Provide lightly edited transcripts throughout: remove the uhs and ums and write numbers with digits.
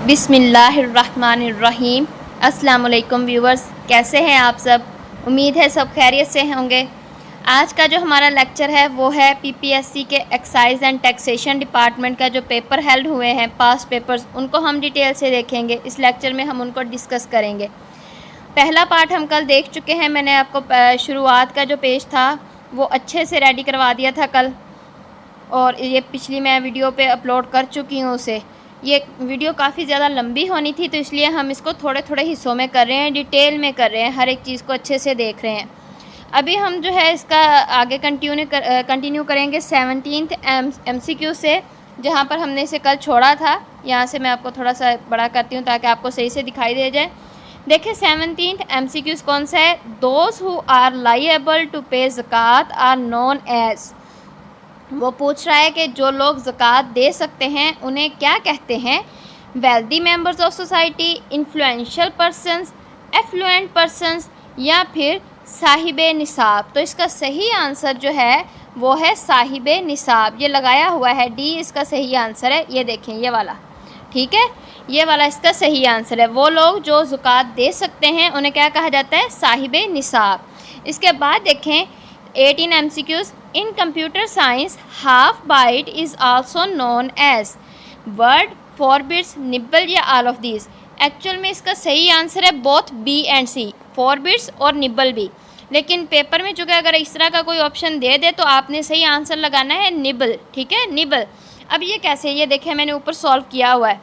बिस्मिल्लाहिर्रहमानिर्रहीम। अस्सलाम वालेकुम व्यूवर्स, कैसे हैं आप सब? उम्मीद है सब खैरियत से होंगे। आज का जो हमारा लेक्चर है वो है पीपीएससी के एक्साइज एंड टैक्सेशन डिपार्टमेंट का जो पेपर हेल्ड हुए हैं, पास्ट पेपर्स, उनको हम डिटेल से देखेंगे। इस लेक्चर में हम उनको डिस्कस करेंगे। पहला पार्ट हम कल देख चुके हैं। मैंने आपको शुरुआत का जो पेज था वो अच्छे से रेडी करवा दिया था कल, और ये पिछली मैं वीडियो पे अपलोड कर चुकी हूँ उसे। ये वीडियो काफ़ी ज़्यादा लंबी होनी थी, तो इसलिए हम इसको थोड़े थोड़े हिस्सों में कर रहे हैं, डिटेल में कर रहे हैं, हर एक चीज़ को अच्छे से देख रहे हैं। अभी हम जो है इसका आगे कंटिन्यू करेंगे 17th MCQ से, जहाँ पर हमने इसे कल छोड़ा था। यहाँ से मैं आपको थोड़ा सा बड़ा करती हूँ ताकि आपको सही से दिखाई दे जाए। देखिए 17th MCQ कौन सा है? Those who are liable to pay zakat are known as. वो पूछ रहा है कि जो लोग ज़कात दे सकते हैं उन्हें क्या कहते हैं? Wealthy members of society, influential persons, affluent persons, या फिर साहिबे निसाब। तो इसका सही आंसर जो है वो है साहिबे निसाब। ये लगाया हुआ है डी, इसका सही आंसर है। ये देखें ये वाला, ठीक है, ये वाला इसका सही आंसर है। वो लोग जो ज़कात दे सकते हैं उन्हें क्या कहा जाता है? साहिबे निसाब। इसके बाद देखें 18 MCQs। In computer science half byte is also known as word, four bits, nibble, या ऑल ऑफ दीज। एक्चुअल में इसका सही आंसर है both B and C, four bits और निब्बल भी। लेकिन पेपर में चूँकि अगर इस तरह का कोई ऑप्शन दे दे तो आपने सही आंसर लगाना है निब्बल, ठीक है, निब्बल। अब ये कैसे? ये देखें मैंने ऊपर सॉल्व किया हुआ है,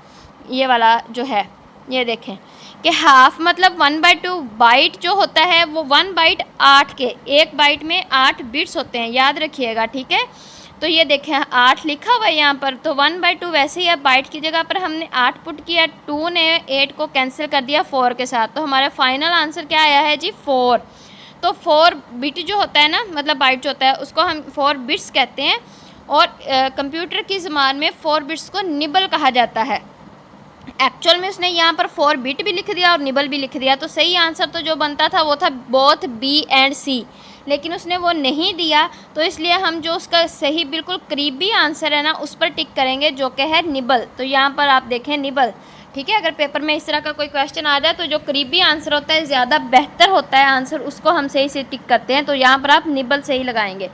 ये वाला जो है, ये देखें कि हाफ मतलब 1/2 बाइट जो होता है वो 1 बाइट 8 के, एक बाइट में 8 बिट्स होते हैं, याद रखिएगा, ठीक है। तो ये देखें 8 लिखा हुआ है यहाँ पर, तो 1/2 वैसे ही है, बाइट की जगह पर हमने 8 पुट किया, 2 ने 8 को कैंसिल कर दिया 4 के साथ, तो हमारा फाइनल आंसर क्या आया है जी? 4। तो 4 बिट जो होता है ना, मतलब बाइट जो होता है उसको हम 4 बिट्स कहते हैं, और कंप्यूटर की ज़बान में 4 बिट्स को निबल कहा जाता है। एक्चुअल में उसने यहाँ पर 4 बिट भी लिख दिया और निबल भी लिख दिया, तो सही आंसर तो जो बनता था वो था बोथ बी एंड सी, लेकिन उसने वो नहीं दिया, तो इसलिए हम जो उसका सही बिल्कुल करीबी आंसर है ना उस पर टिक करेंगे, जो कि है निबल। तो यहाँ पर आप देखें निबल, ठीक है। अगर पेपर में इस तरह का कोई क्वेश्चन आ जाए तो जो करीबी आंसर होता है, ज़्यादा बेहतर होता है आंसर, उसको हम सही से टिक करते हैं, तो यहाँ पर आप निबल सही लगाएंगे।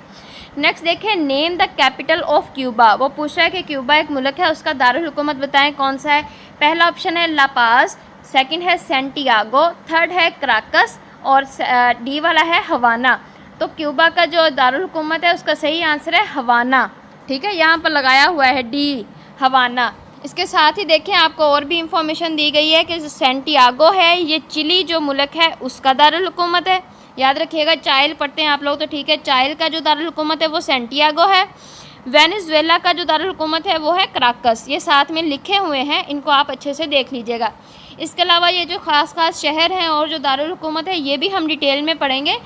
नेक्स्ट देखें name the capital of Cuba. वो पूछ रहा है कि क्यूबा एक मुल्क है, उसका दारुल हुकूमत बताएं कौन सा है। पहला ऑप्शन है ला पाज, सेकंड है सेंटियागो, थर्ड है क्राकस, और डी वाला है हवाना। तो क्यूबा का जो दारुल हुकूमत है उसका सही आंसर है हवाना, ठीक है, यहाँ पर लगाया हुआ है डी, हवाना। इसके साथ ही देखें आपको और भी इंफॉर्मेशन दी गई है कि सेंटियागो है ये चिली जो मुल्क है उसका दारुल हुकूमत है। याद रखिएगा, चाइल पढ़ते हैं आप लोग तो ठीक है, चाइल का जो दारुल हुकूमत है वो सेंटियागो है। वेनेजुएला का जो दारुल हुकूमत है वो है क्राकस। ये साथ में लिखे हुए हैं, इनको आप अच्छे से देख लीजिएगा। इसके अलावा ये जो ख़ास शहर हैं और जो दारुल हुकूमत है ये भी हम डिटेल में पढ़ेंगे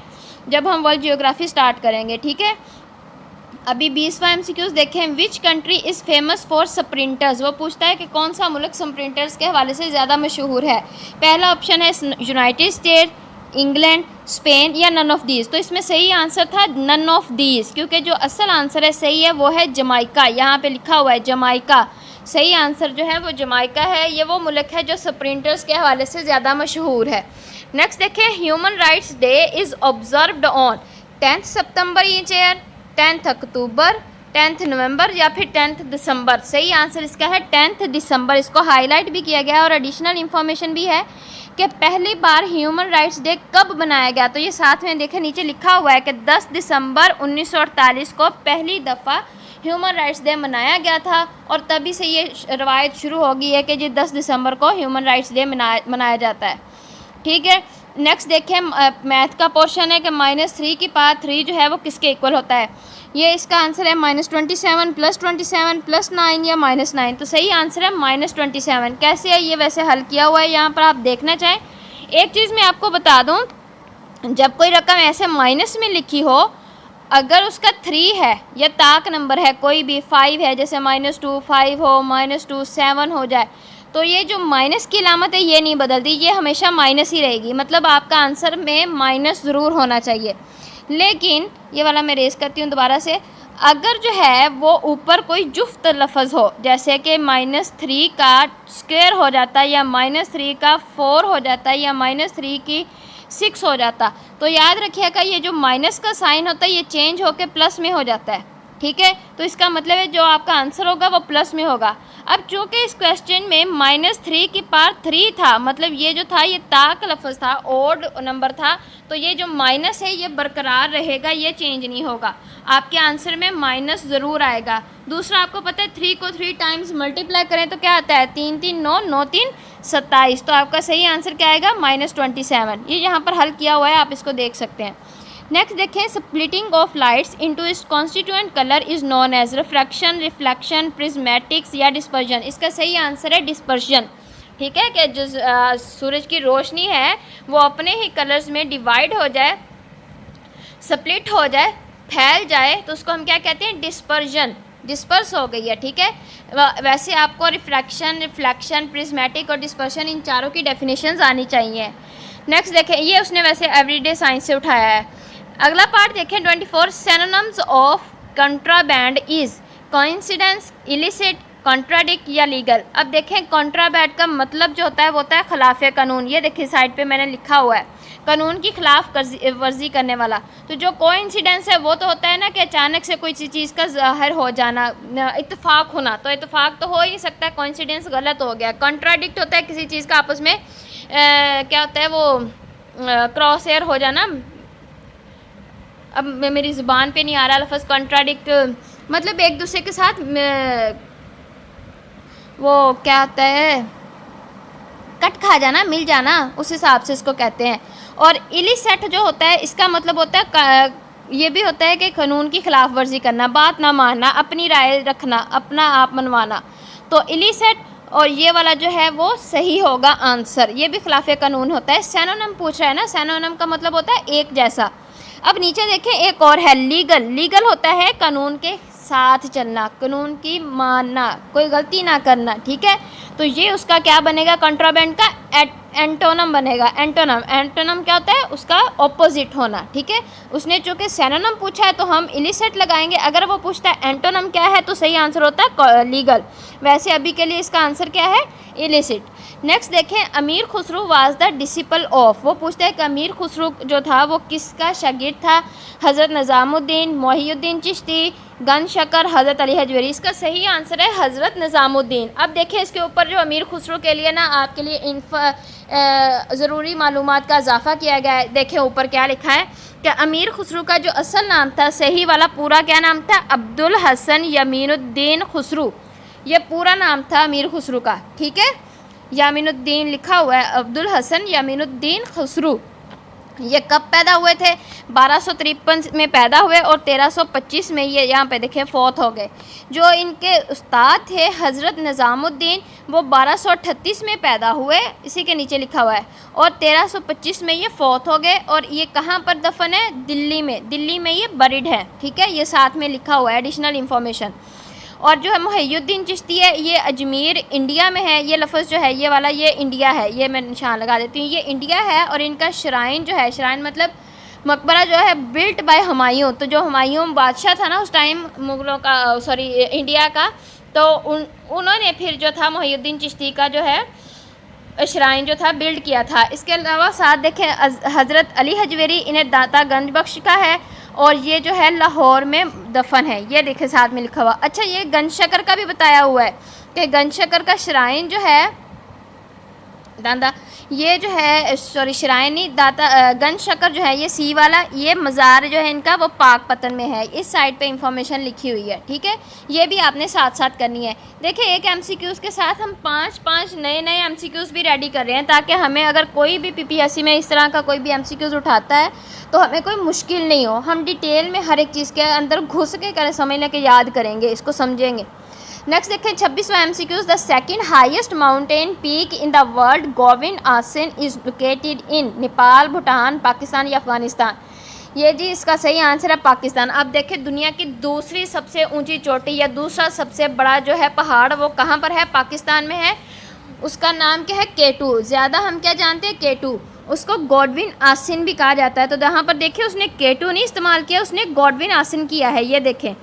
जब हम वर्ल्ड जियोग्राफी स्टार्ट करेंगे, ठीक है। अभी 20वां MCQs देखें। Which country is famous for sprinters. वो पूछता है कि कौन सा मुल्क स्प्रिंटर्स के हवाले से ज़्यादा मशहूर है। पहला ऑप्शन है यूनाइटेड स्टेट, इंग्लैंड, स्पेन, या नन ऑफ दीज। तो इसमें सही आंसर था नन ऑफ दीज, क्योंकि जो असल आंसर है सही है वो है जमाइका। यहाँ पे लिखा हुआ है जमाइका, सही आंसर जो है वो जमाइका है। ये वो मुल्क है जो स्प्रिंटर्स के हवाले से ज़्यादा मशहूर है। नेक्स्ट देखें human rights day is observed on 10 September each year, 10 अक्टूबर, 10 नवंबर, या फिर 10 दिसंबर। सही आंसर इसका है 10 दिसंबर। इसको हाईलाइट भी किया गया और एडिशनल इन्फॉर्मेशन भी है कि पहली बार ह्यूमन राइट्स डे कब बनाया गया। तो ये साथ में देखें नीचे लिखा हुआ है कि 10 दिसंबर 1948 को पहली दफ़ा ह्यूमन राइट्स डे मनाया गया था, और तभी से ये रवायत शुरू हो गई है कि जी 10 दिसंबर को ह्यूमन राइट्स डे मनाया जाता है, ठीक है। नेक्स्ट देखें मैथ का पोर्शन है कि -3 की पावर 3 जो है वो किसके इक्वल होता है। ये इसका आंसर है -27 + 27 + 9 या -9। तो सही आंसर है -27। कैसे है ये वैसे हल किया हुआ है, यहाँ पर आप देखना चाहें। एक चीज़ मैं आपको बता दूँ, जब कोई रकम ऐसे माइनस में लिखी हो, अगर उसका 3 है या ताक नंबर है कोई भी, 5 है, जैसे -2 5 हो, -2 7 हो जाए, तो ये जो माइनस की अलामत है ये नहीं बदलती, ये हमेशा माइनस ही रहेगी। मतलब आपका आंसर में माइनस ज़रूर होना चाहिए। लेकिन ये वाला मैं रेस करती हूँ दोबारा से, अगर जो है वो ऊपर कोई जुफ्त लफ्ज़ हो, जैसे कि -3 का स्क्वायर हो जाता है, या -3 का 4 हो जाता है, या -3 की 6 हो जाता, तो याद रखिएगा ये जो माइनस का साइन होता है ये चेंज होकर प्लस में हो जाता है। ठीक है, तो इसका मतलब है जो आपका आंसर होगा वो प्लस में होगा। अब चूँकि इस क्वेश्चन में -3 की पावर 3 था, मतलब ये जो था ये ता का लफ्ज़ था, ओड नंबर था, तो ये जो माइनस है ये बरकरार रहेगा, ये चेंज नहीं होगा। आपके आंसर में माइनस ज़रूर आएगा। दूसरा, आपको पता है 3 को 3 टाइम्स मल्टीप्लाई करें तो क्या आता है, 3 3 9, 9 3 27, तो आपका सही आंसर क्या आएगा, -27। ये यहाँ पर हल किया हुआ है, आप इसको देख सकते हैं। नेक्स्ट देखें, splitting of lights into its constituent colour is known as refraction, reflection, prismatics या डिस्पर्जन। इसका सही आंसर है डिस्पर्जन। ठीक है, कि जो सूरज की रोशनी है वो अपने ही कलर्स में डिवाइड हो जाए, स्प्लिट हो जाए, फैल जाए, तो उसको हम क्या कहते हैं, डिस्पर्जन, डिस्पर्स हो गई है। ठीक है, वैसे आपको रिफ्रैक्शन, रिफ्लेक्शन, प्रिज्मेटिक और डिस्पर्शन इन चारों की डेफिनेशंस आनी चाहिए। नेक्स्ट देखें, ये उसने वैसे एवरीडे साइंस से उठाया है। अगला पार्ट देखें 24, synonyms of contraband is coincidence, illicit, contradict या लीगल। अब देखें, कॉन्ट्राबैंड का मतलब जो होता है वो होता है खिलाफ कानून। ये देखिए साइड पे मैंने लिखा हुआ है, कानून की खिलाफ वर्जी करने वाला। तो जो कोइंसिडेंस है वो तो होता है ना कि अचानक से कोई चीज़ का ज़ाहिर हो जाना, इत्तेफाक होना, तो इत्तेफाक तो हो ही सकता है, कोइंसिडेंस गलत हो गया। कॉन्ट्राडिक्ट होता है किसी चीज़ का आपस में क्या होता है वो क्रॉस एयर हो जाना। अब मेरी ज़ुबान पे नहीं आ रहा लफ्ज़ कॉन्ट्राडिक्ट, मतलब एक दूसरे के साथ वो क्या होता है, कट खा जाना, मिल जाना, उस हिसाब से इसको कहते हैं। और इलिसेट जो होता है इसका मतलब होता है ये भी होता है कि कानून की खिलाफ वर्जी करना, बात ना मानना, अपनी राय रखना, अपना आप मनवाना। तो इलिसेट और ये वाला जो है वो सही होगा आंसर, ये भी खिलाफ कानून होता है। सिनोनिम पूछ रहा है ना, सिनोनिम का मतलब होता है एक जैसा। अब नीचे देखें एक और है लीगल। लीगल होता है कानून के साथ चलना, कानून की मानना, कोई गलती ना करना। ठीक है, तो ये उसका क्या बनेगा, कंट्राबैंड का एंटोनम बनेगा। एंटोनम, एंटोनम क्या होता है, उसका ऑपोजिट होना। ठीक है, उसने चूँकि सिनोनिम पूछा है तो हम इलिसिट लगाएंगे, अगर वो पूछता है एंटोनम क्या है तो सही आंसर होता है लीगल। वैसे अभी के लिए इसका आंसर क्या है, इलिसिट। नेक्स्ट देखें, अमीर Khusru was the disciple of. वो पूछता है कि अमीर खुसरू जो था वो किसका शागिर्द था, हज़रत निज़ामुद्दीन, मोहिउद्दीन चिश्ती, गन शकर, हज़रत अली हजवेरी। इसका सही आंसर है हज़रत निज़ामुद्दीन। अब देखें इसके ऊपर जो अमीर खुसरू के लिए ना आपके लिए ज़रूरी मालूमात का इजाफा किया गया है। देखें ऊपर क्या लिखा है कि अमीर खुसरू का जो असल नाम था, सही वाला पूरा क्या नाम था, अब्दुल हसन यमीनुद्दीन खुसरू। ये पूरा नाम था अमीर खुसरू का। ठीक है, यामीनुद्दीन लिखा हुआ है, अब्दुल हसन यामीनुद्दीन खुसरू। ये कब पैदा हुए थे, 1253 में पैदा हुए और 1325 में ये यहाँ पे देखें फौत हो गए। जो इनके उस्ताद थे हज़रत निज़ामुद्दीन, वो 1238 में पैदा हुए, इसी के नीचे लिखा हुआ है, और 1325 में ये फौत हो गए। और ये कहाँ पर दफन है, दिल्ली में, दिल्ली में ये बरिड है। ठीक है, ये साथ में लिखा हुआ है एडिशनल इन्फॉर्मेशन। और जो है मोहिउद्दीन चिश्ती है, ये अजमेर इंडिया में है। ये लफ्ज़ जो है ये वाला, ये इंडिया है, ये मैं निशान लगा देती हूँ, ये इंडिया है। और इनका श्राइन जो है, श्राइन मतलब मकबरा जो है, बिल्ट बाय हुमायूं। तो जो हुमायूं बादशाह था ना उस टाइम मुग़लों का, सॉरी इंडिया का, तो उन्होंने फिर जो था मोहिउद्दीन चिश्ती का जो है श्राइन जो था बिल्ड किया था। इसके अलावा साथ देखें हज़रत अली हजवेरी, इन्हें दाता गंज बख्श का है, और ये जो है लाहौर में दफन है। ये देखें साथ में लिखा हुआ। अच्छा, ये गंज शकर का भी बताया हुआ है कि गंज शकर का श्राइन जो है दादा, ये जो है सॉरी श्राइन नहीं, दाता गंज शकर जो है ये सी वाला, ये मज़ार जो है इनका वो पाकपतन में है। इस साइड पे इंफॉर्मेशन लिखी हुई है। ठीक है, ये भी आपने साथ साथ करनी है। देखिए एक MCQs के साथ हम 5 नए MCQs भी रेडी कर रहे हैं, ताकि हमें अगर कोई भी PPSC में इस तरह का कोई भी MCQs उठाता है तो हमें कोई मुश्किल नहीं हो। हम डिटेल में हर एक चीज़ के अंदर घुस के समझ लेके याद करेंगे, इसको समझेंगे। नेक्स्ट देखें 26वां MCQs, the second highest mountain peak in the world गोविंद Austen is located in Nepal, Bhutan, Pakistan या अफगानिस्तान। ये जी इसका सही आंसर है पाकिस्तान। अब देखें दुनिया की दूसरी सबसे ऊंची चोटी या दूसरा सबसे बड़ा जो है पहाड़ वो कहाँ पर है, पाकिस्तान में है। उसका नाम क्या है, K2। ज़्यादा हम क्या जानते हैं, K2। उसको गॉडविन आसन भी कहा जाता है। तो यहाँ पर देखिए उसने K2 नहीं इस्तेमाल किया, उसने गॉडविन आसन किया है। ये देखें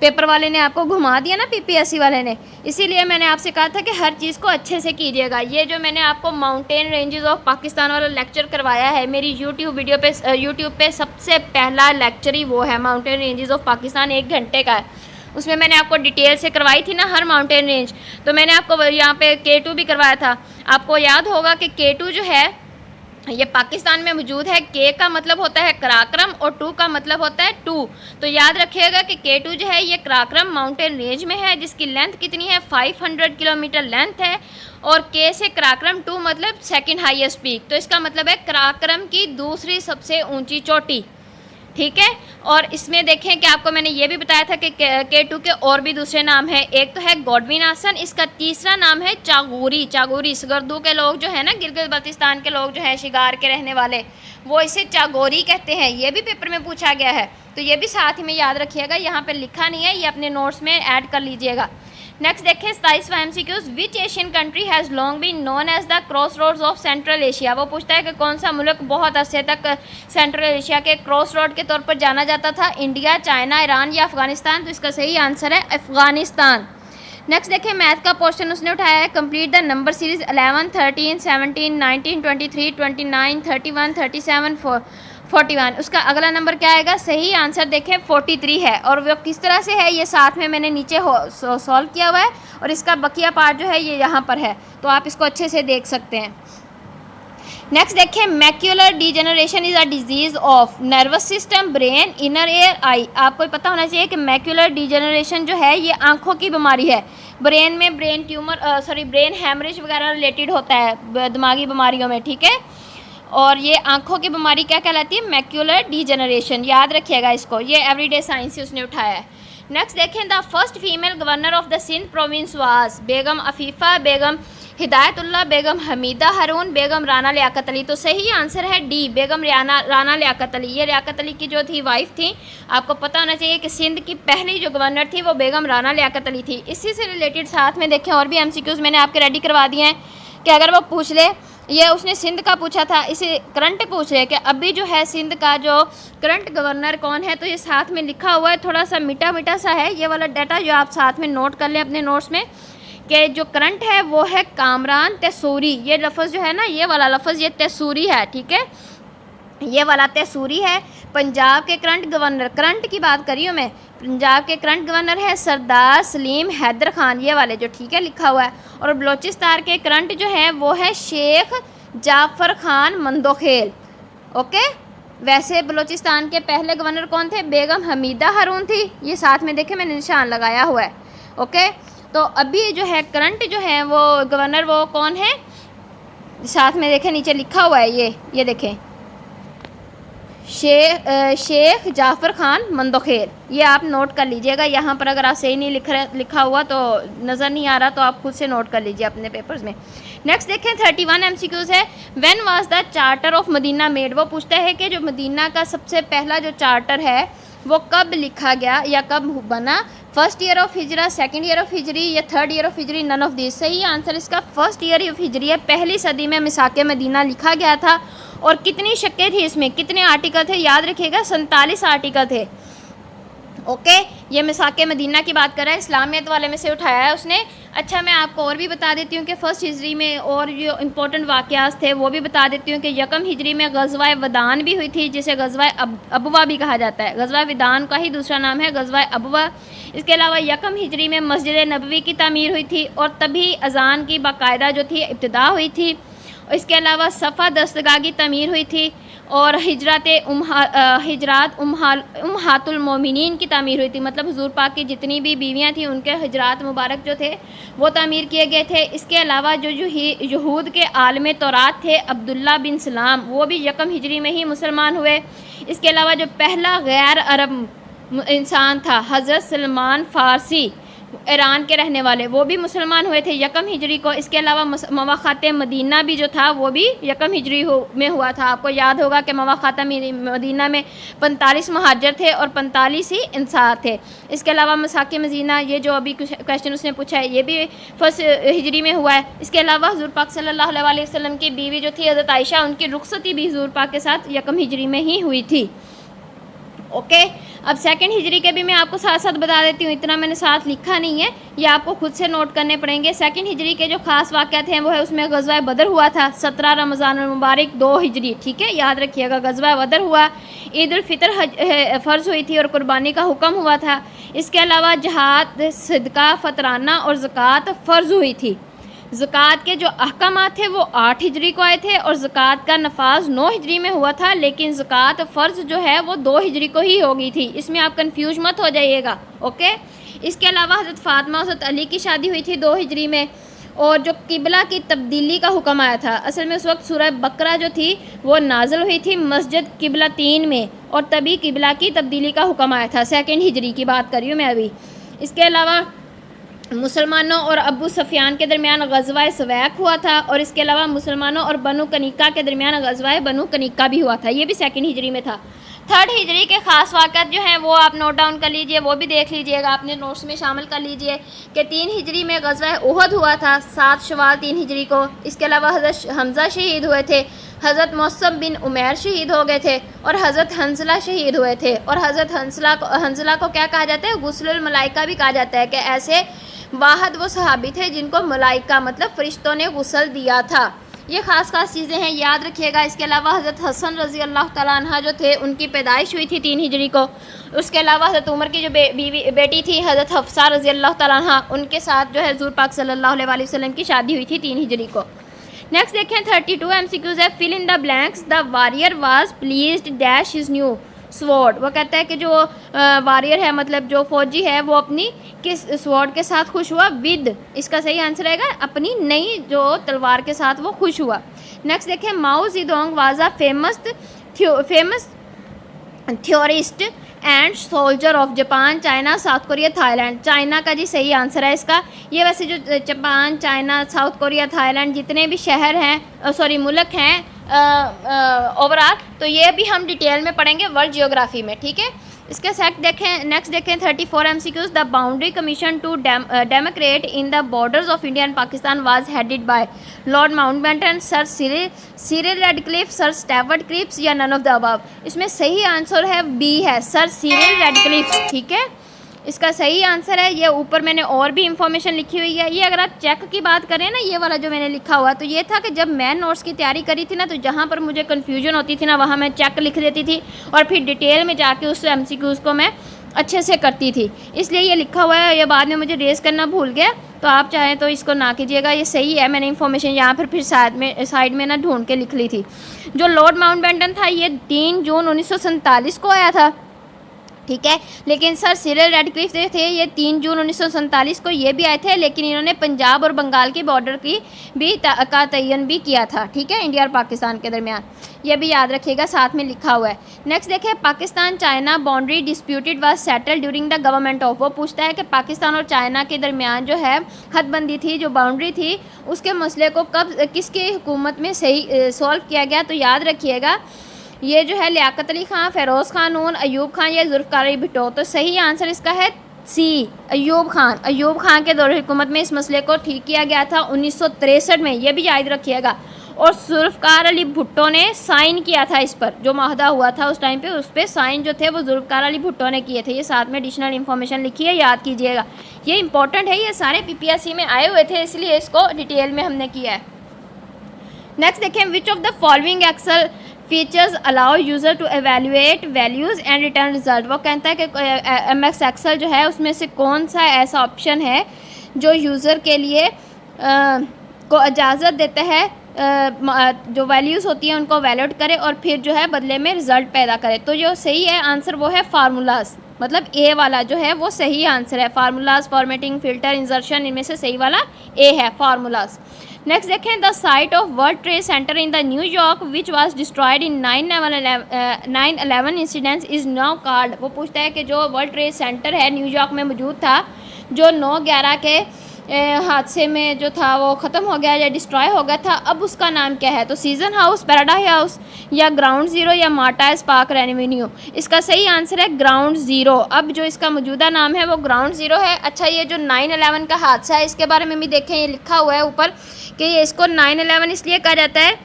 पेपर वाले ने आपको घुमा दिया ना, पीपीएससी वाले ने, इसीलिए मैंने आपसे कहा था कि हर चीज़ को अच्छे से कीजिएगा। ये जो मैंने आपको माउंटेन रेंजेस ऑफ पाकिस्तान वाला लेक्चर करवाया है मेरी यूट्यूब पे सबसे पहला लेक्चर ही वो है, माउंटेन रेंजेस ऑफ पाकिस्तान, 1 घंटे का है। उसमें मैंने आपको डिटेल से करवाई थी ना हर माउंटेन रेंज। तो मैंने आपको यहाँ पे K2 भी करवाया था। आपको याद होगा कि K2 जो है ये पाकिस्तान में मौजूद है। K का मतलब होता है कराक्रम और 2 का मतलब होता है 2। तो याद रखिएगा कि K2 जो है ये कराक्रम माउंटेन रेंज में है, जिसकी लेंथ कितनी है, 500 किलोमीटर लेंथ है। और K से कराक्रम 2 मतलब सेकंड हाईएस्ट पीक, तो इसका मतलब है कराक्रम की दूसरी सबसे ऊंची चोटी, ठीक है। और इसमें देखें कि आपको मैंने ये भी बताया था कि K2 के और भी दूसरे नाम हैं। एक तो है गॉडविन आसन, इसका तीसरा नाम है चागोरी। चागोरी स्गर्दू के लोग जो है ना, गिलगित बल्तिस्तान के लोग जो है, शिगार के रहने वाले, वो इसे चागोरी कहते हैं। ये भी पेपर में पूछा गया है, तो ये भी साथ ही में याद रखिएगा। यहाँ पर लिखा नहीं है, ये अपने नोट्स में ऐड कर लीजिएगा। नेक्स्ट देखें 27वां MCQs, which Asian country has long been known as the crossroads of Central Asia. वो पूछता है कि कौन सा मुल्क बहुत अरसे तक सेंट्रल एशिया के क्रॉस रोड के तौर पर जाना जाता था, इंडिया, चाइना, ईरान या अफगानिस्तान। तो इसका सही आंसर है अफगानिस्तान। नेक्स्ट देखें मैथ का क्वेश्चन उसने उठाया है, कंप्लीट द नंबर सीरीज 11, 13, 17, 19, 23, 29, 31, 37, 41। उसका अगला नंबर क्या आएगा, सही आंसर देखें 43 है। और वो किस तरह से है, ये साथ में मैंने नीचे सॉल्व किया हुआ है, और इसका बकिया पार्ट जो है ये यहाँ पर है, तो आप इसको अच्छे से देख सकते हैं। नेक्स्ट देखें macular degeneration is a disease of nervous system, brain, inner ear, eye. आपको पता होना चाहिए कि मैक्यूलर डिजेनरेशन जो है ये आंखों की बीमारी है। ब्रेन में ब्रेन हैमरेज वगैरह रिलेटेड होता है दिमागी बीमारियों में, ठीक है। और ये आंखों की बीमारी क्या कहलाती है, मैक्यूलर डिजेनरेशन। याद रखिएगा इसको, ये एवरीडे साइंस से उसने उठाया है। नेक्स्ट देखें the first female governor of the Sindh province was Begum Afifa, Begum Hidayatullah, Begum Hameeda Haroon, Begum Rana Liaquat Ali. तो सही आंसर है डी, बेगम राना लियाकत अली। ये लियाकत अली की जो थी वाइफ थी। आपको पता होना चाहिए कि सिंध की पहली जो गवर्नर थी वो बेगम राना लियाकत अली थी। इसी से रिलेटेड साथ में देखें और भी MCQs मैंने आपके रेडी करवा दिए हैं कि अगर वो पूछ ले, ये उसने सिंध का पूछा था, इसे करंट पूछ रहे कि अभी जो है सिंध का जो करंट गवर्नर कौन है। तो ये साथ में लिखा हुआ है, थोड़ा सा मीठा मीठा सा है ये वाला डाटा, जो आप साथ में नोट कर लें अपने नोट्स में, कि जो करंट है वो है कामरान तैसूरी। ये लफ्ज़ जो है ना, ये वाला लफ्ज़ ये तैसूरी है, ठीक है, ये वाला तैसूरी है। पंजाब के करंट गवर्नर, करंट की बात करी हूँ मैं, पंजाब के करंट गवर्नर है सरदार सलीम हैदर खान, ये वाले जो, ठीक है, लिखा हुआ है। और बलोचिस्तान के करंट जो है वो है शेख जाफ़र खान मंदोखेल, ओके। वैसे बलोचिस्तान के पहले गवर्नर कौन थे, बेगम हमीदा हारून थी। ये साथ में देखें मैंने निशान लगाया हुआ है, ओके। तो अभी जो है करंट जो है वो गवर्नर वो कौन है, साथ में देखें नीचे लिखा हुआ है, ये देखें शेख जाफ़र खान मंदोखेल। ये आप नोट कर लीजिएगा। यहाँ पर अगर आप सही नहीं लिखा हुआ तो नज़र नहीं आ रहा, तो आप खुद से नोट कर लीजिए अपने पेपर्स में। नेक्स्ट देखें 31 MCQs है, when was the charter of Medina made. वो पूछता है कि जो मदीना का सबसे पहला जो चार्टर है वो कब लिखा गया या कब बना। First year of Hijra, second year of Hijri या third year of Hijri, none of this. सही आंसर इसका फर्स्ट ईयर ऑफ हिजरी है। पहली सदी में मिसाके मदीना लिखा गया था। और कितनी शक्कें थी इसमें, कितने आर्टिकल थे, याद रखिएगा 47 आर्टिकल थे, ओके। ये मिसाके मदीना की बात कर रहा है, इस्लामियत वाले में से उठाया है उसने। अच्छा, मैं आपको और भी बता देती हूँ कि फ़र्स्ट हिजरी में और जो इम्पोर्टेंट वाक़यात थे वो भी बता देती हूँ कि यकम हिजरी में ग़ज़वा वदान भी हुई थी, जिसे ग़ज़वा अबवा भी कहा जाता है। ग़ज़वा वदान का ही दूसरा नाम है ग़ज़वा अबवा। इसके अलावा यकम हिजरी में मस्जिद नबवी की तामीर हुई थी, और तभी अज़ान की बाकायदा जो थी इब्तिदा हुई थी। इसके अलावा सफ़ा दस्तगाह की तमीर हुई थी, और हिजरात उम्महातुल मोमिनीन की तामीर हुई थी। मतलब हुज़ूर पाक की जितनी भी बीवियाँ थी उनके हिजरात मुबारक जो थे वो तामीर किए गए थे। इसके अलावा जो यहूद के आलम तौरात थे अब्दुल्ला बिन सलाम, वो भी यकम हिजरी में ही मुसलमान हुए। इसके अलावा जो पहला गैर अरब इंसान था हज़रत सलमान फ़ारसी, ईरान के रहने वाले, वो भी मुसलमान हुए थे यकम हिजरी को। इसके अलावा मवाख़ात मदीना भी जो था वो भी यकम हिजरी में हुआ था। आपको याद होगा कि मवाख़ात मदीना में 45 महाजर थे और 45 ही इंसार थे। इसके अलावा मसाके मदीना, ये जो अभी क्वेश्चन उसने पूछा है, ये भी फर्स्ट हिजरी में हुआ है। इसके अलावा हुज़ूर पाक सल्लल्लाहु अलैहि वसल्लम की बीवी जो थी हज़रत आयशा, उनकी रुखसती भी हुज़ूर पाक के साथ यकम हिजरी में ही हुई थी। ओके। अब सेकंड हिजरी के भी मैं आपको साथ साथ बता देती हूँ, इतना मैंने साथ लिखा नहीं है, ये आपको खुद से नोट करने पड़ेंगे। सेकंड हिजरी के जो खास वाक़यात हैं वो है उसमें ग़ज़वा बदर हुआ था 17 रमज़ान मुबारक 2 हिजरी, ठीक है, याद रखिएगा। ग़ज़वा बदर हुआ, ईद उल फ़ितर फ़र्ज़ हुई थी और कुर्बानी का हुक्म हुआ था। इसके अलावा जहाद, सदका, फ़तराना और ज़कात फ़र्ज़ हुई थी। ज़कात के जो अहकामात थे वो 8 हिजरी को आए थे और ज़कात का नफाज 9 हिजरी में हुआ था, लेकिन ज़कात फ़र्ज़ जो है वो 2 हिजरी को ही हो गई थी, इसमें आप कंफ्यूज मत हो जाइएगा, ओके। इसके अलावा हज़रत फ़ातिमा और हज़रत अली की शादी हुई थी 2 हिजरी में, और जो किबला की तब्दीली का हुक्म आया था, असल में उस वक्त सूरह बकरा जो थी वो नाज़िल हुई थी मस्जिद किबला 3 में, और तभी किबला की तब्दीली का हुक्म आया था। सेकंड हिजरी की बात कर रही हूँ मैं अभी। इसके अलावा मुसलमानों और अबू सफ़ियान के दरमियान ग़ज़वा सवैक हुआ था, और इसके अलावा मुसलमानों और बनु कनिका के दरमियान ग़ज़वा बनु कनिका भी हुआ था, ये भी सेकंड हिजरी में था। थर्ड हिजरी के ख़ास वाक़यात जो हैं वो आप नोट डाउन कर लीजिए, वो भी देख लीजिएगा, अपने नोट्स में शामिल कर लीजिए कि 3 हिजरी में ग़ज़वा उहद हुआ था 7 शवाल 3 हिजरी को। इसके अलावा हज़रत हमज़ा शहीद हुए थे, हज़रत मौसम बिन उमैर शहीद हो गए थे, और हज़रत हंसला शहीद हुए थे। और हज़रत हंसला को क्या कहा जाता है? गुस्लुल मलाइका भी कहा जाता है, कि ऐसे वाहद वो सहाबी थे जिनको मलाइका मतलब फ़रिश्तों ने गुस्ल दिया था। ये ख़ास चीज़ें हैं, याद रखिएगा। इसके अलावा हज़रत हसन रज़ी अल्लाह तआला अन्हा जो थे उनकी पैदाइश हुई थी 3 हिजरी को। उसके अलावा हज़रत उमर की जो बेटी थी हज़रत हफ्सा रज़ी अल्लाह तआला अन्हा, उनके साथ जो है हुज़ूर पाक सल्लल्लाहु अलैहि वसल्लम की शादी हुई थी 3 हिजरी को। नेक्स्ट देखें 32 MCQs है। Fill in the blanks. The warrior was pleased dash his new sword. वो कहता है कि जो वॉरियर है मतलब जो फौजी है वो अपनी किस स्वॉर्ड के साथ खुश हुआ? विद, इसका सही आंसर रहेगा अपनी नई जो तलवार के साथ वो खुश हुआ। नेक्स्ट देखें Mao Zedong was a famous theorist and soldier of Japan, China, South Korea, Thailand. China का जी सही आंसर है इसका। ये वैसे जो Japan, China, South Korea, Thailand जितने भी शहर हैं सॉरी मुल्क हैं ओवरऑल, तो ये भी हम डिटेल में पढ़ेंगे वर्ल्ड जियोग्राफी में, ठीक है। इसके नेक्स्ट देखें 34 MCQs। The boundary commission to democrat in the borders of India and Pakistan was headed by Lord Mountbatten, Sir Cyril Radcliffe, Sir Stafford Cripps, or none of the above. इसमें सही answer है B है, sir Cyril Radcliffe, ठीक है, इसका सही answer है। ये ऊपर मैंने और भी इंफॉर्मेशन लिखी हुई है। ये अगर आप चेक की बात करें ना, ये वाला जो मैंने लिखा हुआ, तो ये था कि जब मैं नोट्स की तैयारी करी थी ना, तो जहाँ पर मुझे कन्फ्यूजन होती थी ना, वहाँ मैं चेक लिख देती थी और फिर डिटेल में जाके उस MCQs को मैं अच्छे से करती थी, इसलिए ये लिखा हुआ है। ये बाद में मुझे रेस करना भूल गया, तो आप चाहें तो इसको ना कीजिएगा, ये सही है। मैंने इन्फॉर्मेशन यहाँ पर फिर साइड में ना ढूंढ के लिख ली थी। जो लॉर्ड माउंटबेटन था ये 3 जून 1947 को आया था, ठीक है, लेकिन सर सिरिल रेडक्लिफ जो थे ये 3 जून 1947 को ये भी आए थे, लेकिन इन्होंने पंजाब और बंगाल की बॉर्डर की भी का तयन भी किया था, ठीक है, इंडिया और पाकिस्तान के दरमियान। ये भी याद रखिएगा, साथ में लिखा हुआ है। नेक्स्ट देखिए Pakistan China boundary disputed was settled during the government of. वो पूछता है कि पाकिस्तान और चाइना के दरमियान जो है हदबंदी थी, जो बाउंड्री थी, उसके मसले को कब किसकी हुकूमत में सही सॉल्व किया गया? तो याद रखिएगा ये जो है लियाकत अली खां, फ़िरोज़ खान नून, अयूब खान या ज़ुल्फ़िकार अली भुट्टो। तो सही आंसर इसका है सी, अयूब खान। अयूब खान के दौर हुकूमत में इस मसले को ठीक किया गया था 1963 में, ये भी याद रखिएगा। और ज़ुल्फ़िकार अली भुट्टो ने साइन किया था इस पर, जो माहदा हुआ था उस टाइम पे, उस पर साइन जो थे वो ज़ुल्फ़िकार अली भुट्टो ने किए थे। ये साथ में एडिशनल इन्फॉर्मेशन लिखी है, याद कीजिएगा, ये इंपॉर्टेंट है। ये सारे PPSC में आए हुए थे, इसलिए इसको डिटेल में हमने किया है। नेक्स्ट देखें which of the following Excel features allow user to evaluate values and return result. वो कहता है कि MS एक्सेल जो है उसमें से कौन सा ऐसा ऑप्शन है जो यूज़र के लिए को इजाज़त देता है जो वैल्यूज़ होती हैं उनको वैलिड करे और फिर जो है बदले में रिज़ल्ट पैदा करे। तो जो सही है आंसर वो है फार्मूलाज, मतलब ए वाला जो है वो सही आंसर है। फार्मूलाज, फॉर्मेटिंग, फिल्टर, इंसर्शन, इनमें से सही वाला ए है, फार्मूलाज। नेक्स्ट देखें the site of world trade centre in the New York which was destroyed in 9/11 incidents is now called. वो पूछता है कि जो वर्ल्ड ट्रेड सेंटर है न्यूयॉर्क में मौजूद था, जो 9/11 के हादसे में जो था वो ख़त्म हो गया या डिस्ट्रॉय हो गया था, अब उसका नाम क्या है? तो सीजन हाउस, पैराडाइज हाउस, या ग्राउंड ज़ीरो, या मार्टाइज पार्क रेवेन्यू। इसका सही आंसर है ग्राउंड ज़ीरो। अब जो इसका मौजूदा नाम है वो ग्राउंड ज़ीरो है। अच्छा, ये जो 9/11 का हादसा है इसके बारे में भी देखें, ये लिखा हुआ है ऊपर कि ये इसको 9/11 इसलिए कहा जाता है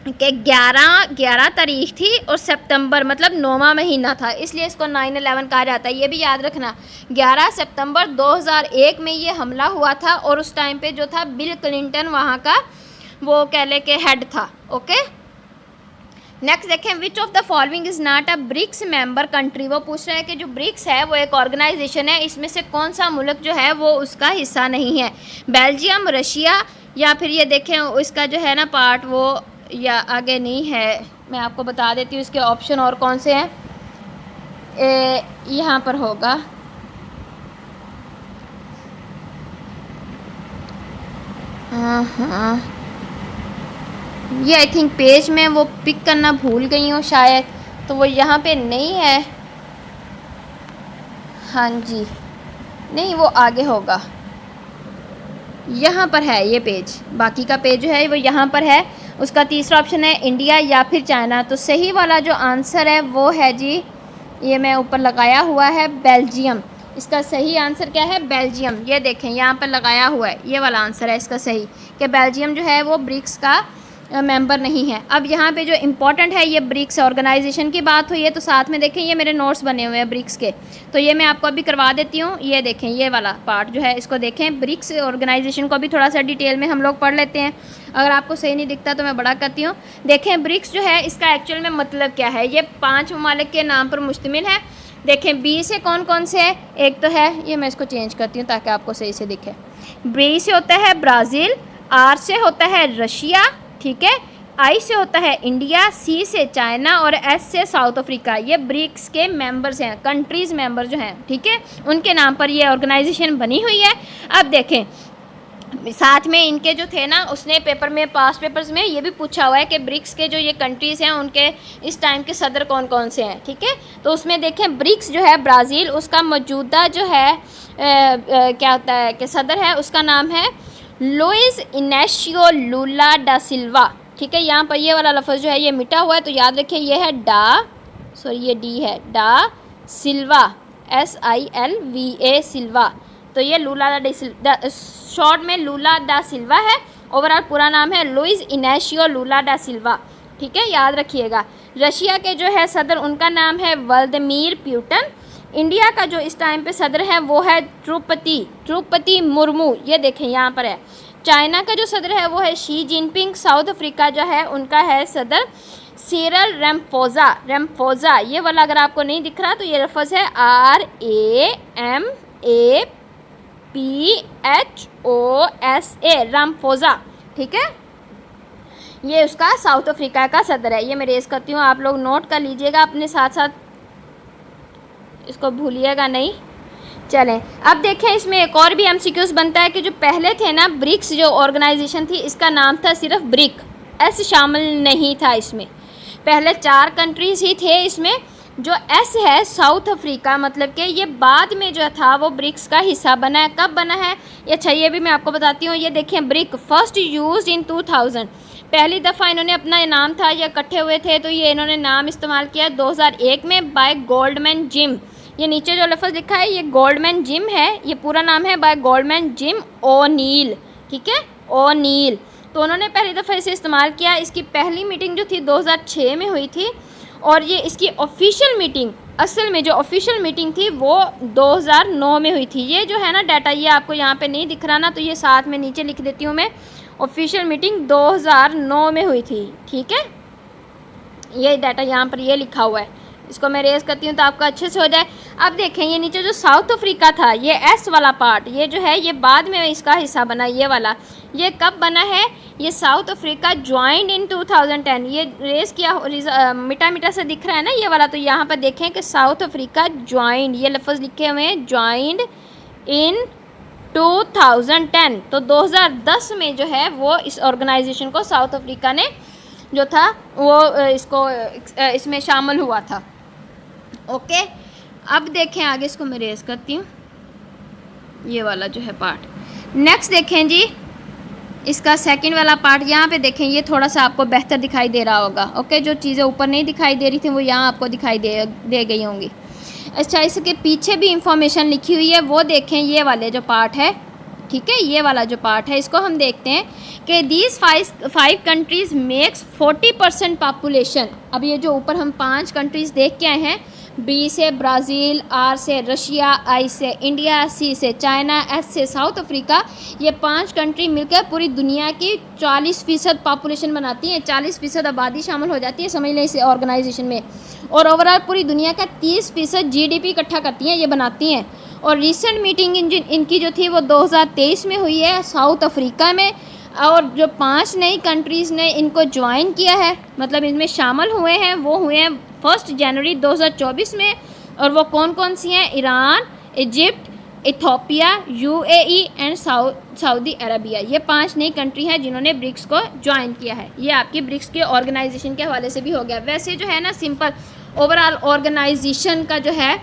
कि 11 तारीख थी और सितंबर मतलब 9वां महीना था, इसलिए इसको 9/11 कहा जाता है। ये भी याद रखना, 11 सितंबर 2001 में ये हमला हुआ था और उस टाइम पे जो था बिल क्लिंटन वहाँ का वो कह ले के हेड था। ओके, नेक्स्ट देखें, which of the following is not a BRICS member country. वो पूछ रहा है कि जो ब्रिक्स है वो एक ऑर्गेनाइजेशन है, इसमें से कौन सा मुल्क जो है वो उसका हिस्सा नहीं है। बेल्जियम, रशिया, या फिर ये देखें इसका जो है ना पार्ट वो या आगे नहीं है। मैं आपको बता देती हूँ इसके ऑप्शन और कौन से हैं। यहाँ पर होगा हाँ, ये आई थिंक पेज में वो पिक करना भूल गई हूँ शायद, तो वो यहाँ पे नहीं है। हाँ जी, नहीं वो आगे होगा, यहाँ पर है ये पेज, बाकी का पेज जो है वो यहाँ पर है। उसका तीसरा ऑप्शन है इंडिया या फिर चाइना। तो सही वाला जो आंसर है वो है जी, ये मैं ऊपर लगाया हुआ है बेल्जियम। इसका सही आंसर क्या है? बेल्जियम। ये देखें यहाँ पर लगाया हुआ है, ये वाला आंसर है इसका सही, कि बेल्जियम जो है वो ब्रिक्स का मेंबर नहीं है। अब यहाँ पे जो इम्पोर्टेंट है, ये ब्रिक्स ऑर्गेनाइजेशन की बात हुई है, तो साथ में देखें ये मेरे नोट्स बने हुए हैं ब्रिक्स के, तो ये मैं आपको अभी करवा देती हूँ। ये देखें ये वाला पार्ट जो है इसको देखें, ब्रिक्स ऑर्गेनाइजेशन को भी थोड़ा सा डिटेल में हम लोग पढ़ लेते हैं। अगर आपको सही नहीं दिखता तो मैं बड़ा करती हूँ। देखें ब्रिक्स जो है इसका एक्चुअल में मतलब क्या है, ये 5 ममालिक के नाम पर मुश्तमिल है। देखें बी से कौन कौन से है, एक तो है, ये मैं इसको चेंज करती हूँ ताकि आपको सही से दिखे। बी से होता है ब्राज़ील, आर से होता है रशिया, ठीक है, आई से होता है इंडिया, सी से चाइना और एस से साउथ अफ्रीका। ये ब्रिक्स के मेंबर्स हैं, कंट्रीज़ मेंबर जो हैं, ठीक है, उनके नाम पर ये ऑर्गेनाइजेशन बनी हुई है। अब देखें साथ में इनके जो थे ना, उसने पेपर में पास्ट पेपर्स में ये भी पूछा हुआ है कि ब्रिक्स के जो ये कंट्रीज़ हैं उनके इस टाइम के सदर कौन कौन से हैं, ठीक है। तो उसमें देखें ब्रिक्स जो है ब्राज़ील, उसका मौजूदा जो है क्या होता है कि सदर है, उसका नाम है लुइस इनेशियो लूला डा सिल्वा, ठीक है। यहाँ पर ये वाला लफ्ज़ जो है ये मिटा हुआ है, तो याद रखिए ये है ये डी है, डा सिल्वा, SILVA सिल्वा। तो ये लूला डा शॉर्ट में लूला डा सिल्वा है, ओवरऑल पूरा नाम है लुइस इनेशियो लूला डा सिल्वा, ठीक है, याद रखिएगा। रशिया के जो है सदर, उनका नाम है व्लादिमीर पुतिन। इंडिया का जो इस टाइम पे सदर है वो है द्रौपदी मुर्मू, ये देखें यहाँ पर है। चाइना का जो सदर है वो है शी जिनपिंग। साउथ अफ्रीका जो है उनका है सदर सिरिल रैमफोसा। ये वाला अगर आपको नहीं दिख रहा तो ये लफ्ज़ है RAMAPHOSA, रैमफोसा, ठीक है। ये उसका साउथ अफ्रीका का सदर है। ये मैं रेस करती हूँ, आप लोग नोट कर लीजिएगा अपने साथ साथ, इसको भूलिएगा नहीं। चलें अब देखें, इसमें एक और भी MCQs बनता है कि जो पहले थे ना ब्रिक्स जो ऑर्गेनाइजेशन थी, इसका नाम था सिर्फ ब्रिक, एस शामिल नहीं था इसमें। पहले 4 कंट्रीज़ ही थे इसमें, जो एस है साउथ अफ्रीका, मतलब कि ये बाद में जो था वो ब्रिक्स का हिस्सा बना है। कब बना है ये? अच्छा ये भी मैं आपको बताती हूँ। ये देखें ब्रिक फर्स्ट यूज्ड इन 2000, पहली दफ़ा इन्होंने अपना नाम था, ये इकट्ठे हुए थे तो ये इन्होंने नाम इस्तेमाल किया 2001 में बाय गोल्डमैन जिम। ये नीचे जो लफ्ज़ लिखा है ये गोल्डमैन जिम है, ये पूरा नाम है बाय गोल्डमैन जिम ओनील, ठीक है, ओनील। तो उन्होंने पहली दफ़ा इसे इस्तेमाल किया। इसकी पहली मीटिंग जो थी 2006 में हुई थी, और ये इसकी ऑफिशियल मीटिंग, असल में जो ऑफिशियल मीटिंग थी वो 2009 में हुई थी। ये जो है ना डाटा, ये आपको यहाँ पे नहीं दिख रहा ना, तो ये साथ में नीचे लिख देती हूँ मैं, ऑफिशियल मीटिंग 2009 में हुई थी, ठीक है। ये डाटा यहाँ पर ये लिखा हुआ है, इसको मैं रेस करती हूँ तो आपका अच्छे से हो जाए। अब देखें ये नीचे जो साउथ अफ्रीका था, ये एस वाला पार्ट, ये जो है ये बाद में इसका हिस्सा बना, ये वाला, ये कब बना है? ये साउथ अफ्रीका ज्वाइंड इन 2010। ये रेस किया मिटा मिटा से दिख रहा है ना ये वाला, तो यहाँ पर देखें कि साउथ अफ्रीका ज्वाइंड, ये लफ्ज़ लिखे हुए हैं ज्वाइंड इन 2010। तो 2010 में जो है वो इस ऑर्गेनाइजेशन को साउथ अफ्रीका ने जो था वो इसमें शामिल हुआ था। ओके, अब देखें आगे, इसको मैं रेस करती हूँ, ये वाला जो है पार्ट। नेक्स्ट देखें जी, इसका सेकंड वाला पार्ट, यहाँ पे देखें ये थोड़ा सा आपको बेहतर दिखाई दे रहा होगा। ओके, जो चीज़ें ऊपर नहीं दिखाई दे रही थी वो यहाँ आपको दिखाई दे गई होंगी। अच्छा, इसके पीछे भी इंफॉर्मेशन लिखी हुई है, वो देखें, ये वाले जो पार्ट है ठीक है, ये वाला जो पार्ट है इसको हम देखते हैं कि these five countries makes 40% population. अब ये जो ऊपर हम 5 कंट्रीज़ देख के आए हैं, बी से ब्राज़ील, आर से रशिया, आई से इंडिया, सी से चाइना, एस से साउथ अफ्रीका, ये 5 कंट्री मिलकर पूरी दुनिया की 40% पॉपुलेशन बनाती हैं। 40% आबादी शामिल हो जाती है, समझ लें इस ऑर्गेनाइजेशन में। और ओवरऑल पूरी दुनिया का 30% जीडीपी इकट्ठा करती हैं, ये बनाती हैं। और रिसेंट मीटिंग इनकी जो थी वो 2023 में हुई है साउथ अफ्रीका में। और जो 5 नई कंट्रीज़ ने इनको ज्वाइन किया है, मतलब इनमें शामिल हुए हैं, वो हुए हैं 1 जनवरी 2024 में। और वो कौन कौन सी हैं? Iran, Egypt, Ethiopia, UAE and Saudi Arabia. ये 5 नई कंट्री हैं जिन्होंने ब्रिक्स को ज्वाइन किया है। ये आपकी ब्रिक्स के ऑर्गेनाइजेशन के हवाले से भी हो गया। वैसे जो है ना, सिंपल ओवरऑल ऑर्गेनाइजेशन का जो है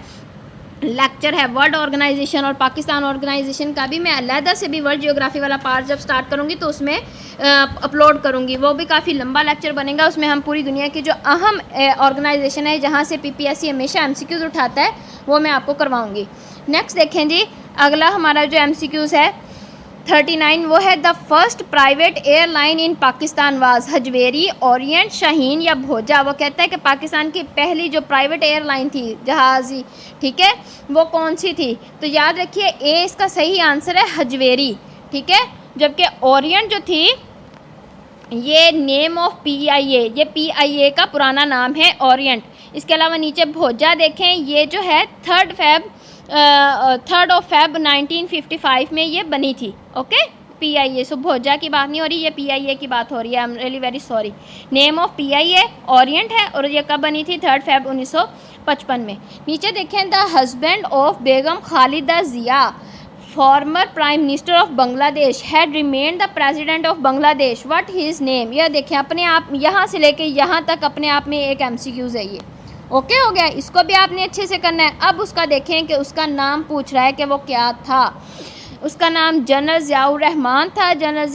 लेक्चर है, वर्ल्ड ऑर्गेनाइजेशन और पाकिस्तान ऑर्गेनाइजेशन का भी मैं अलहदा से भी वर्ल्ड जियोग्राफी वाला पार्ट जब स्टार्ट करूँगी तो उसमें अपलोड करूँगी। वो भी काफ़ी लंबा लेक्चर बनेगा। उसमें हम पूरी दुनिया की जो अहम ऑर्गेनाइजेशन है जहाँ से पीपीएससी हमेशा एमसीक्यूज़ उठाता है वो मैं आपको करवाऊँगी। नेक्स्ट देखें जी, अगला हमारा जो एमसीक्यूज़ है 39, वो है the first private airline in Pakistan was Hajvery, Orient, Shaheen या भोजा। वो कहता है कि पाकिस्तान की पहली जो प्राइवेट एयरलाइन थी जहाज़ी, ठीक है, वो कौन सी थी? तो याद रखिए ए इसका सही आंसर है हजवेरी, ठीक है। जबकि ओरिएंट जो थी ये नेम ऑफ पीआईए, ये पीआईए का पुराना नाम है ओरिएंट। इसके अलावा नीचे भोजा देखें, ये जो है 3 Feb 1955 में ये बनी थी। ओके, पीआईए, सो भोजा की बात नहीं हो रही, ये पीआईए की बात हो रही है। I am really very sorry. Name of PIA Orient है और ये कब बनी थी? 3 Feb 1955 में। नीचे देखें, the husband of Begum Khalida Zia, former prime minister of Bangladesh, had remained the president of Bangladesh, what his name. यह देखें, अपने आप यहाँ से लेके यहाँ तक अपने आप में एक एमसीक्यूज़ है ये। ओके हो गया, इसको भी आपने अच्छे से करना है। अब उसका देखें कि उसका नाम पूछ रहा है कि वो क्या था। उसका नाम जनरल ज़ियाउर रहमान था, जनरल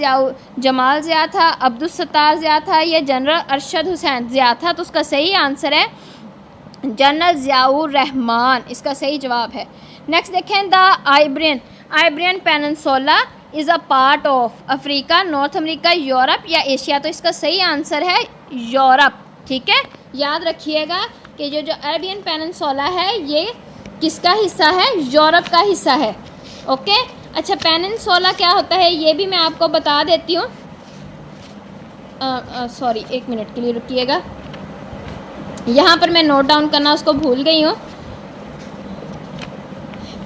जमाल ज़िया था, अब्दुल सत्तार ज़िया था, या जनरल अरशद हुसैन ज़िया था। तो उसका सही आंसर है जनरल ज़ियाउर रहमान, इसका सही जवाब है। नेक्स्ट देखें, the Iberian peninsula is a part of Africa, North America, Europe या एशिया। तो इसका सही आंसर है यूरोप, ठीक है। याद रखिएगा कि जो अरेबियन पेनिनसुला है ये किसका हिस्सा है? यूरोप का हिस्सा है। ओके, अच्छा, पेनिनसुला क्या होता है ये भी मैं आपको बता देती हूँ। सॉरी, 1 मिनट के लिए रुकिएगा, यहाँ पर मैं नोट डाउन करना उसको भूल गई हूँ।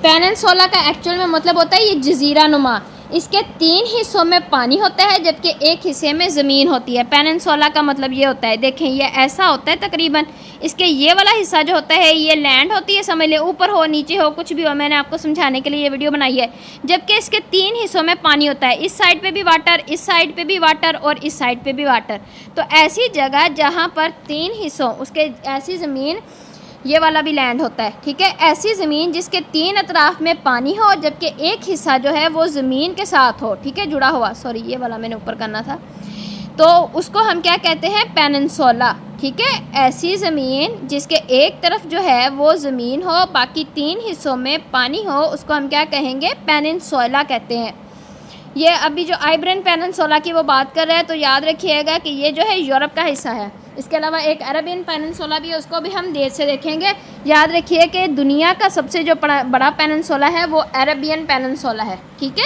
पेनिनसुला का एक्चुअल में मतलब होता है ये जजीरा नुमा। इसके 3 हिस्सों में पानी होता है जबकि एक हिस्से में ज़मीन होती है। पेनिनसुला का मतलब ये होता है, देखें ये ऐसा होता है तकरीबन। इसके ये वाला हिस्सा जो होता है ये लैंड होती है, समझ ले, ऊपर हो नीचे हो कुछ भी हो, मैंने आपको समझाने के लिए ये वीडियो बनाई है। जबकि इसके 3 हिस्सों में पानी होता है, इस साइड पे भी वाटर, इस साइड पे भी वाटर और इस साइड पे भी वाटर। तो ऐसी जगह जहाँ पर 3 हिस्सों उसके ऐसी ज़मीन, ये वाला भी लैंड होता है, ठीक है। ऐसी ज़मीन जिसके 3 अतराफ़ में पानी हो जबकि एक हिस्सा जो है वो ज़मीन के साथ हो, ठीक है, जुड़ा हुआ। सॉरी, ये वाला मैंने ऊपर करना था। तो उसको हम क्या कहते हैं? पेनिनसुला, ठीक है। ऐसी ज़मीन जिसके एक तरफ जो है वो ज़मीन हो, बाकी 3 हिस्सों में पानी हो, उसको हम क्या कहेंगे? पेनिनसुला कहते हैं। ये अभी जो आइब्रियन पेनिनसुला की वो बात कर रहे हैं, तो याद रखिएगा कि ये जो है यूरोप का हिस्सा है। इसके अलावा एक अरेबियन पेनिनसुला भी है, उसको भी हम देर से देखेंगे। याद रखिए कि दुनिया का सबसे जो बड़ा पेनिनसुला है वो अरेबियन पेनिनसुला है, ठीक है।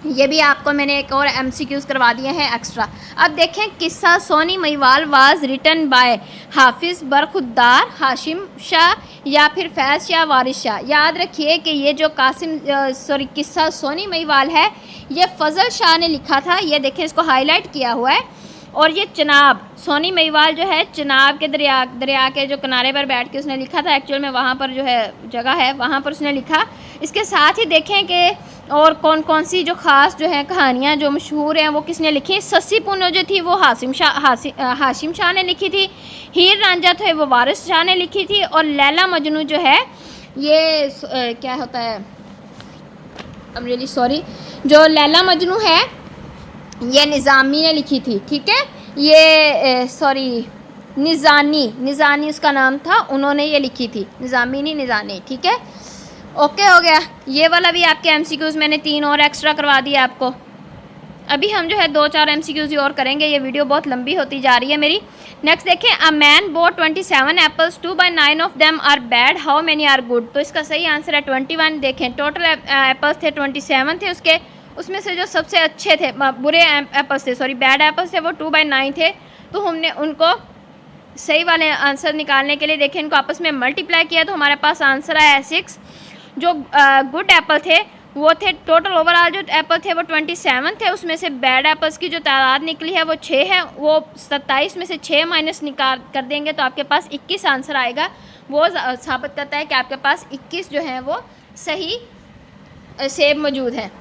ये भी आपको मैंने एक और एमसीक्यूज़ करवा दिए हैं एक्स्ट्रा। अब देखें, किस्सा Sohni Mahiwal was written by Hafiz Barkhurdar, Hashim Shah या फिर फैज़ शाह, वारिस शाह। याद रखिए कि ये जो किस्सा सोनी महिवाल है ये फ़ज़ल शाह ने लिखा था। ये देखें, इसको हाईलाइट किया हुआ है। और ये चनाब, सोनी महिवाल जो है चनाब के दरिया के जो किनारे पर बैठ के उसने लिखा था। एक्चुअल में वहाँ पर जो है जगह है, वहाँ पर उसने लिखा। इसके साथ ही देखें कि और कौन कौन सी जो ख़ास जो है कहानियाँ जो मशहूर हैं वो किसने लिखी। सस्सी पुनो जो थी वो हाशिम शाह ने लिखी थी। हीर रांझा थे वो वारिस शाह ने लिखी थी। और लैला मजनू जो है ये क्या होता है, आई एम रियली सॉरी, जो लैला मजनू है ये निज़ामी ने लिखी थी, ठीक है। ये सॉरी, निज़ानी उसका नाम था, उन्होंने ये लिखी थी, निज़ामी नहीं निज़ानी, ठीक है। ओके हो गया। ये वाला भी आपके एमसीक्यूज़ मैंने 3 और एक्स्ट्रा करवा दिया आपको। अभी हम जो है 2-4 एमसीक्यूज़ और करेंगे, ये वीडियो बहुत लंबी होती जा रही है मेरी। नेक्स्ट देखें, a man bought 27 apples, 2/9 of them are bad, how many are good. तो इसका सही आंसर है 21। देखें टोटल एप्पल्स थे 27 थे उसके, उसमें से जो सबसे अच्छे थे बुरे एप्पल्स थे, सॉरी बैड एप्पल्स थे, वो 2/9 थे। तो हमने उनको सही वाले आंसर निकालने के लिए देखें इनको आपस में मल्टीप्लाई किया तो हमारे पास आंसर आया 6। जो गुड एप्पल थे वो थे, टोटल ओवरऑल जो एप्पल थे वो 27 थे, उसमें से बैड एप्पल्स की जो तादाद निकली है वो 6 है। वो 27 में से 6 माइनस निकाल कर देंगे तो आपके पास 21 आंसर आएगा। वो साबित करता है कि आपके पास 21 जो हैं वो सही सेब मौजूद है।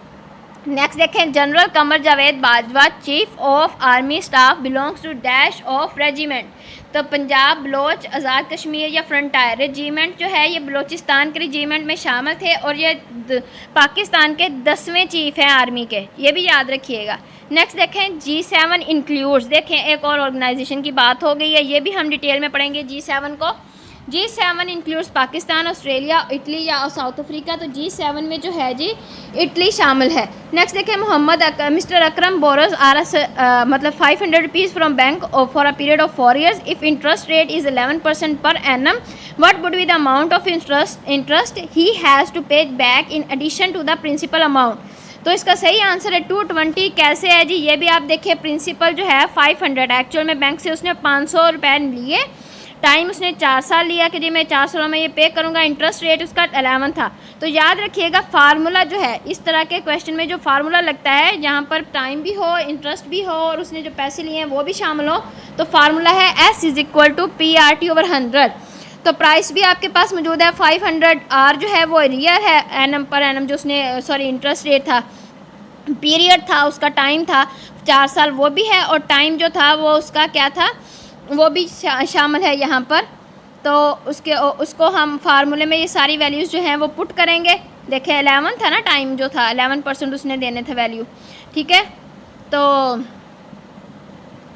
नेक्स्ट देखें, General Qamar Javed Bajwa chief of army staff belongs to dash of regiment. तो पंजाब बलोच आज़ाद कश्मीर या फ्रंटायर रेजिमेंट जो है ये बलोचिस्तान के रेजिमेंट में शामिल थे और ये पाकिस्तान के 10वें चीफ हैं आर्मी के, ये भी याद रखिएगा। नेक्स्ट देखें, G7 इंक्लूड्स, देखें एक और ऑर्गेनाइजेशन की बात हो गई है, ये भी हम डिटेल में पढ़ेंगे G7 को। G7 includes Pakistan, Australia, Italy या साउथ अफ्रीका। तो G7 में जो है जी इटली शामिल है। नेक्स्ट देखें, मिस्टर अकरम बोरोज मतलब 500 rupees from bank for a period of 4 years। If interest rate is 11% per annum, what would be the amount of interest he has to pay back in addition to the principal amount. तो इसका सही answer है 220। कैसे है जी, ये भी आप देखिए, प्रिंसिपल जो है 500, एक्चुअल में बैंक से उसने 500 रुपये लिए, टाइम उसने 4 साल लिया कि जी मैं 4 सालों में ये पे करूँगा, इंटरेस्ट रेट उसका 11 था। तो याद रखिएगा फार्मूला जो है, इस तरह के क्वेश्चन में जो फार्मूला लगता है जहाँ पर टाइम भी हो, इंटरेस्ट भी हो और उसने जो पैसे लिए हैं वो भी शामिल हो, तो फार्मूला है S = PRT/100। तो प्राइस भी आपके पास मौजूद है 500। R जो है वो रियल है, एनम पर एनम जो उसने सॉरी इंटरेस्ट रेट था, पीरियड था उसका, टाइम था 4 साल वो भी है, और टाइम जो था वो उसका क्या था वो भी शामिल है यहाँ पर। तो उसको हम फार्मूले में ये सारी वैल्यूज़ जो हैं वो पुट करेंगे। देखें 11 था ना टाइम जो था, 11% उसने देने थे वैल्यू, ठीक है। तो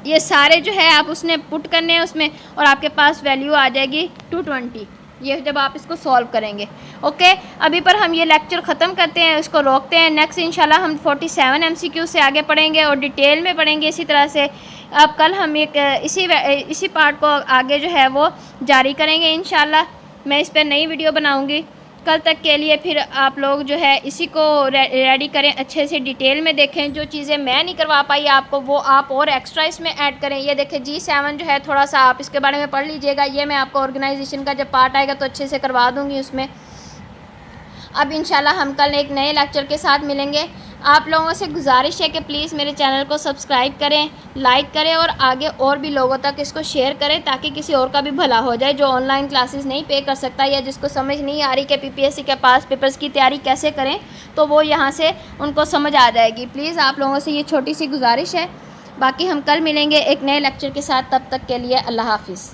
ये सारे जो है आप उसने पुट करने हैं उसमें और आपके पास वैल्यू आ जाएगी 220, ये जब आप इसको सॉल्व करेंगे। ओके, अभी पर हम ये लेक्चर ख़त्म करते हैं, इसको रोकते हैं। नेक्स्ट इंशाल्लाह हम 47 MCQ से आगे पढ़ेंगे और डिटेल में पढ़ेंगे इसी तरह से। अब कल हम एक इसी पार्ट को आगे जो है वो जारी करेंगे इंशाल्लाह। मैं इस पर नई वीडियो बनाऊंगी कल तक के लिए। फिर आप लोग जो है इसी को रेडी करें, अच्छे से डिटेल में देखें। जो चीज़ें मैं नहीं करवा पाई आपको वो आप और एक्स्ट्रा इसमें ऐड करें। ये देखें G7 जो है थोड़ा सा आप इसके बारे में पढ़ लीजिएगा, ये मैं आपको ऑर्गेनाइजेशन का जब पार्ट आएगा तो अच्छे से करवा दूँगी उसमें। अब इंशाल्लाह हम कल एक नए लेक्चर के साथ मिलेंगे। आप लोगों से गुजारिश है कि प्लीज़ मेरे चैनल को सब्सक्राइब करें, लाइक करें और आगे और भी लोगों तक इसको शेयर करें ताकि किसी और का भी भला हो जाए जो ऑनलाइन क्लासेस नहीं पे कर सकता या जिसको समझ नहीं आ रही कि PPSC के पास पेपर्स की तैयारी कैसे करें, तो वो यहाँ से उनको समझ आ जाएगी। प्लीज़ आप लोगों से ये छोटी सी गुजारिश है। बाकी हम कल मिलेंगे एक नए लेक्चर के साथ, तब तक के लिए अल्लाह हाफिज़।